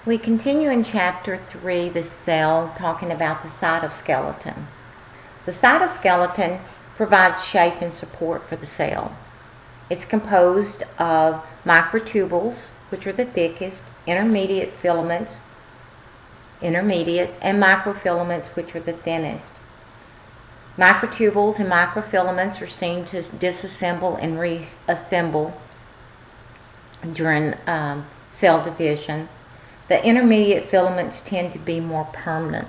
We continue in Chapter 3, the cell, talking about the cytoskeleton. The cytoskeleton provides shape and support for the cell. It's composed of microtubules, which are the thickest, intermediate filaments, and microfilaments, which are the thinnest. Microtubules and microfilaments are seen to disassemble and reassemble during cell division. The intermediate filaments tend to be more permanent.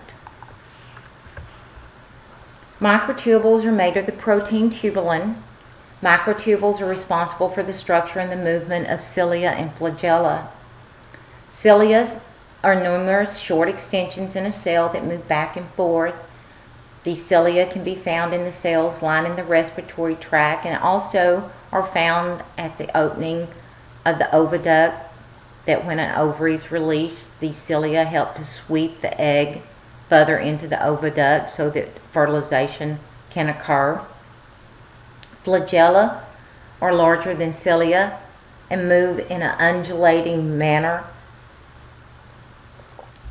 Microtubules are made of the protein tubulin. Microtubules are responsible for the structure and the movement of cilia and flagella. Cilia are numerous short extensions in a cell that move back and forth. These cilia can be found in the cells lining the respiratory tract and also are found at the opening of the oviduct, that when an ovary is released, these cilia help to sweep the egg further into the oviduct so that fertilization can occur. Flagella are larger than cilia and move in an undulating manner.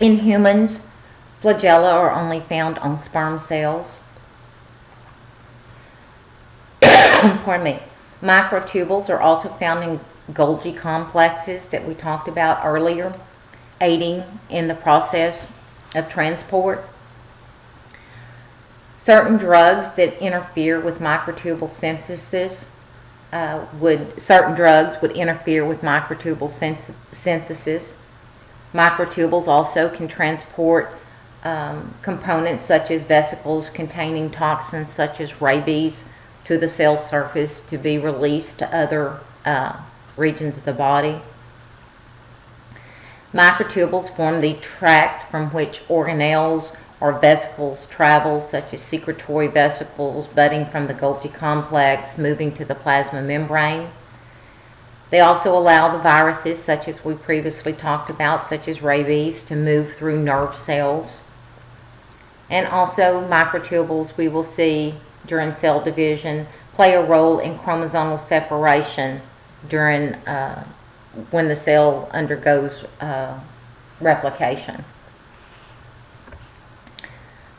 In humans, flagella are only found on sperm cells. Pardon me. Microtubules are also found in Golgi complexes that we talked about earlier, aiding in the process of transport. Certain drugs that interfere with microtubule synthesis would interfere with microtubule synthesis. Microtubules also can transport components such as vesicles containing toxins such as rabies to the cell surface to be released to other regions of the body. Microtubules form the tracts from which organelles or vesicles travel, such as secretory vesicles budding from the Golgi complex, moving to the plasma membrane. They also allow the viruses, such as we previously talked about, such as rabies, to move through nerve cells. And also microtubules, we will see during cell division, play a role in chromosomal separation during when the cell undergoes replication.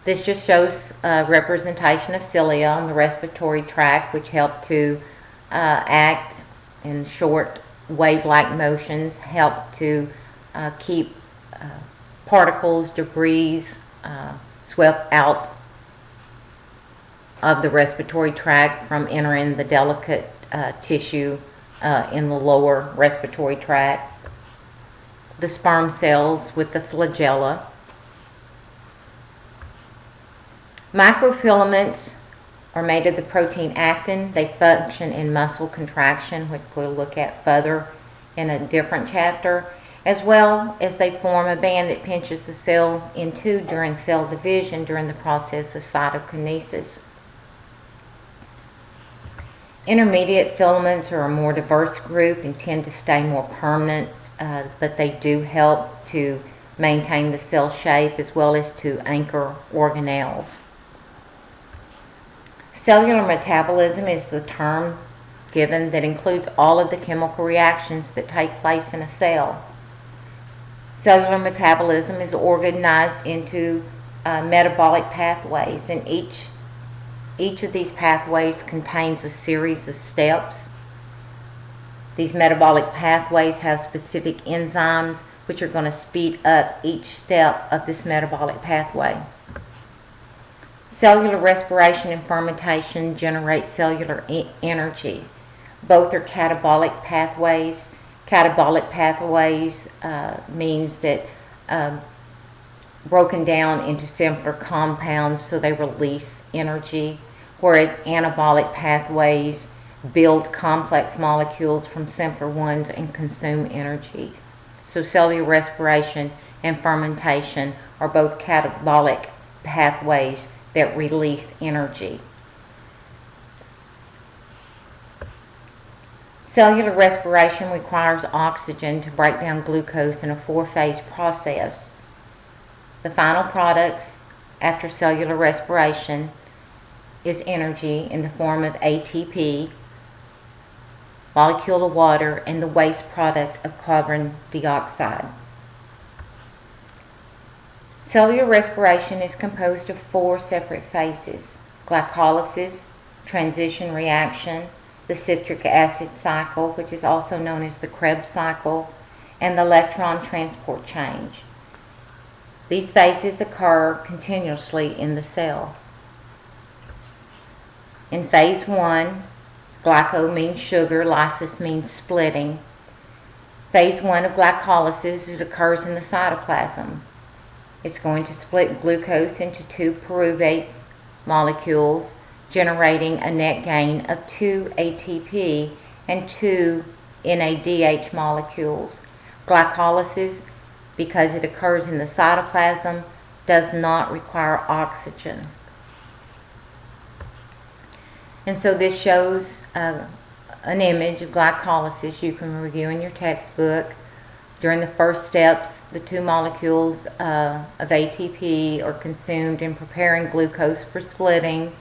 This just shows representation of cilia on the respiratory tract, which help to act in short wave-like motions, help to keep particles, debris swept out of the respiratory tract from entering the delicate tissue in the lower respiratory tract. The sperm cells with the flagella. Microfilaments are made of the protein actin. They function in muscle contraction, which we'll look at further in a different chapter, as well as they form a band that pinches the cell in two during cell division during the process of cytokinesis. Intermediate filaments are a more diverse group and tend to stay more permanent, but they do help to maintain the cell shape as well as to anchor organelles. Cellular metabolism is the term given that includes all of the chemical reactions that take place in a cell. Cellular metabolism is organized into metabolic pathways, and each of these pathways contains a series of steps. These metabolic pathways have specific enzymes which are going to speed up each step of this metabolic pathway. Cellular respiration and fermentation generate cellular energy. Both are catabolic pathways. Catabolic pathways means that broken down into simpler compounds, so they release energy, whereas anabolic pathways build complex molecules from simpler ones and consume energy. So cellular respiration and fermentation are both catabolic pathways that release energy. Cellular respiration requires oxygen to break down glucose in a four-phase process. The final products after cellular respiration is energy in the form of ATP, molecule of water, and the waste product of carbon dioxide. Cellular respiration is composed of 4 separate phases: glycolysis, transition reaction, the citric acid cycle, which is also known as the Krebs cycle, and the electron transport change. These phases occur continuously in the cell. In phase 1, glyco means sugar, lysis means splitting. Phase 1 of glycolysis, it occurs in the cytoplasm. It's going to split glucose into 2 pyruvate molecules, generating a net gain of 2 ATP and 2 NADH molecules. Glycolysis, because it occurs in the cytoplasm, does not require oxygen. And so this shows an image of glycolysis you can review in your textbook. During the first steps, the 2 molecules of ATP are consumed in preparing glucose for splitting.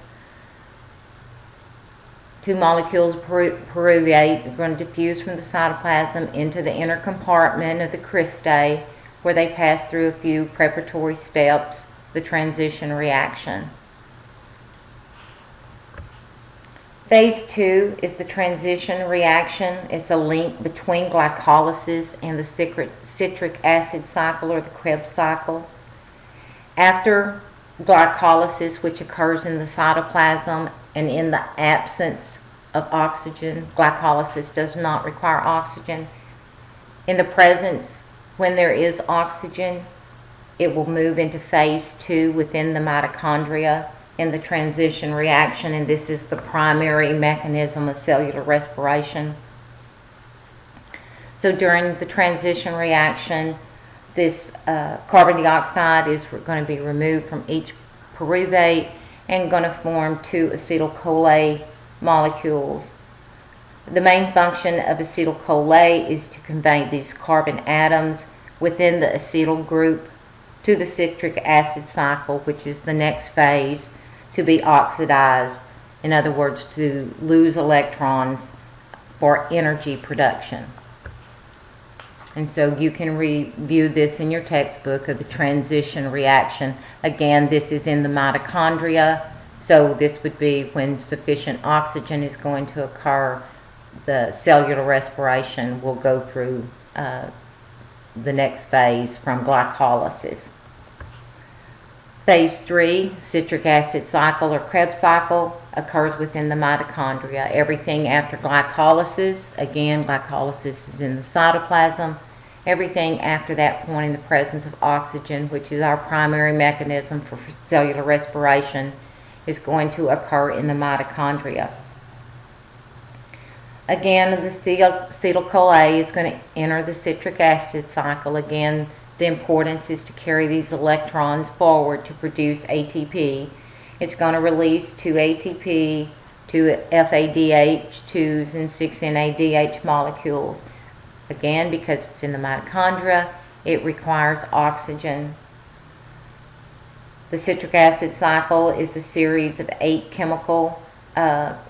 2 molecules of pyruvate are going to diffuse from the cytoplasm into the inner compartment of the cristae, where they pass through a few preparatory steps, the transition reaction. Phase 2 is the transition reaction. It's a link between glycolysis and the citric acid cycle, or the Krebs cycle. After glycolysis, which occurs in the cytoplasm and in the absence of oxygen, glycolysis does not require oxygen. In the presence, when there is oxygen, it will move into phase 2 within the mitochondria in the transition reaction, and this is the primary mechanism of cellular respiration. So during the transition reaction, this carbon dioxide is going to be removed from each pyruvate and going to form 2 Acetyl CoA molecules. The main function of Acetyl CoA is to convey these carbon atoms within the acetyl group to the citric acid cycle, which is the next phase, to be oxidized. In other words, to lose electrons for energy production. And so you can review this in your textbook of the transition reaction. Again, this is in the mitochondria, so this would be when sufficient oxygen is going to occur. The cellular respiration will go through the next phase from glycolysis. Phase 3, citric acid cycle or Krebs cycle, occurs within the mitochondria. Everything after glycolysis, again, glycolysis is in the cytoplasm. Everything after that point in the presence of oxygen, which is our primary mechanism for cellular respiration, is going to occur in the mitochondria. Again, the Acetyl CoA is going to enter the citric acid cycle. Again, the importance is to carry these electrons forward to produce ATP. It's going to release 2 ATP, 2 FADH, 2s, and 6 NADH molecules. Again, because it's in the mitochondria, it requires oxygen. The citric acid cycle is a series of 8 chemical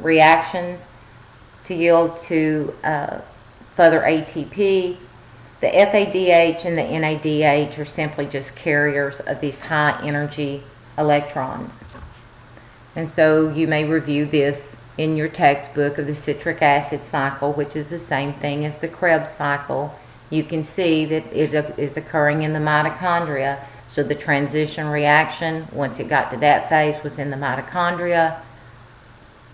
reactions to yield to further ATP. The FADH and the NADH are simply just carriers of these high energy electrons. And so you may review this in your textbook of the citric acid cycle, which is the same thing as the Krebs cycle. You can see that it is occurring in the mitochondria. So the transition reaction, once it got to that phase, was in the mitochondria.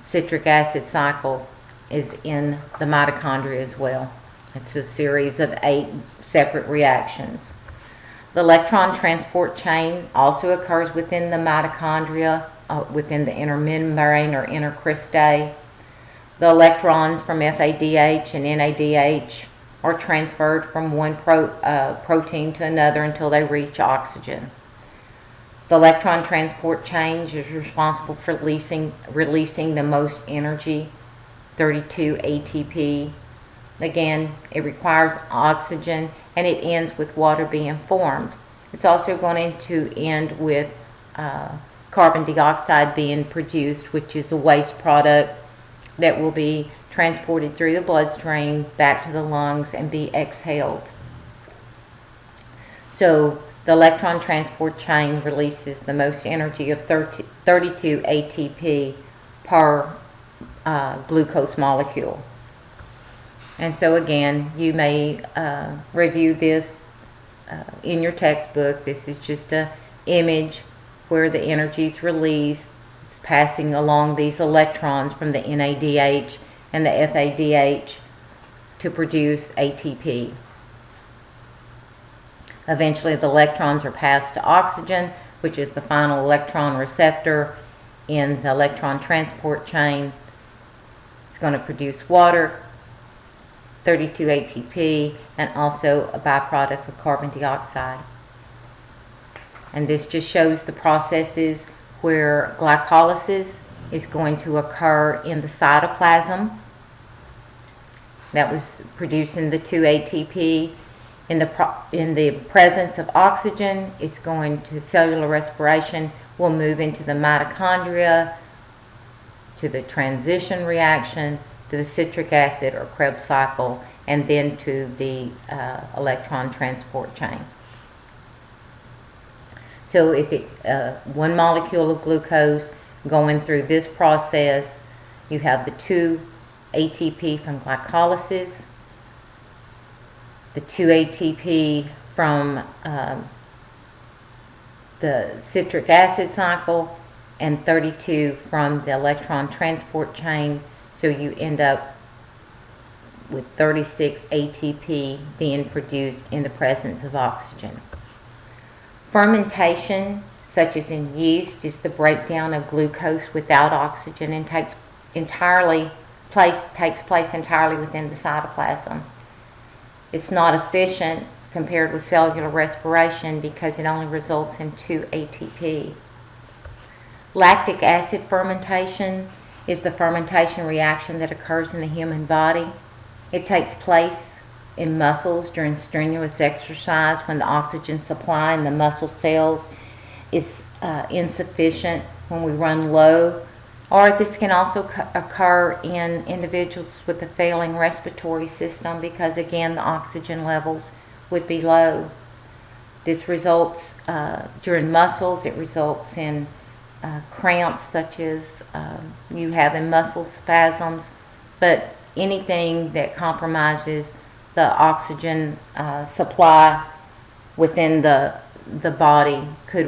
Citric acid cycle is in the mitochondria as well. It's a series of 8 separate reactions. The electron transport chain also occurs within the mitochondria, within the inner membrane or inner cristae. The electrons from FADH and NADH are transferred from one protein to another until they reach oxygen. The electron transport chain is responsible for releasing the most energy, 32 ATP. Again, it requires oxygen, and it ends with water being formed. It's also going to end with carbon dioxide being produced, which is a waste product that will be transported through the bloodstream back to the lungs and be exhaled. So The electron transport chain releases the most energy of 32 ATP per glucose molecule. And so again, you may review this in your textbook. This is just an image where the energy is released. It's passing along these electrons from the NADH and the FADH to produce ATP. Eventually the electrons are passed to oxygen, which is the final electron receptor in the electron transport chain. It's going to produce water, 32 ATP, and also a byproduct of carbon dioxide. And this just shows the processes where glycolysis is going to occur in the cytoplasm. That was producing the 2 ATP. In the presence of oxygen, it's going to cellular respiration, will move into the mitochondria, to the transition reaction, to the citric acid or Krebs cycle, and then to the electron transport chain. So if one molecule of glucose going through this process, you have the 2 ATP from glycolysis, the 2 ATP from the citric acid cycle, and 32 from the electron transport chain. So you end up with 36 ATP being produced in the presence of oxygen. Fermentation, such as in yeast, is the breakdown of glucose without oxygen and takes place entirely within the cytoplasm. It's not efficient compared with cellular respiration because it only results in 2 ATP. Lactic acid fermentation is the fermentation reaction that occurs in the human body. It takes place in muscles during strenuous exercise when the oxygen supply in the muscle cells is insufficient, when we run low. Or this can also occur in individuals with a failing respiratory system because, again, the oxygen levels would be low. This results during muscles, it results in cramps such as you have in muscle spasms, but anything that compromises the oxygen supply within the body could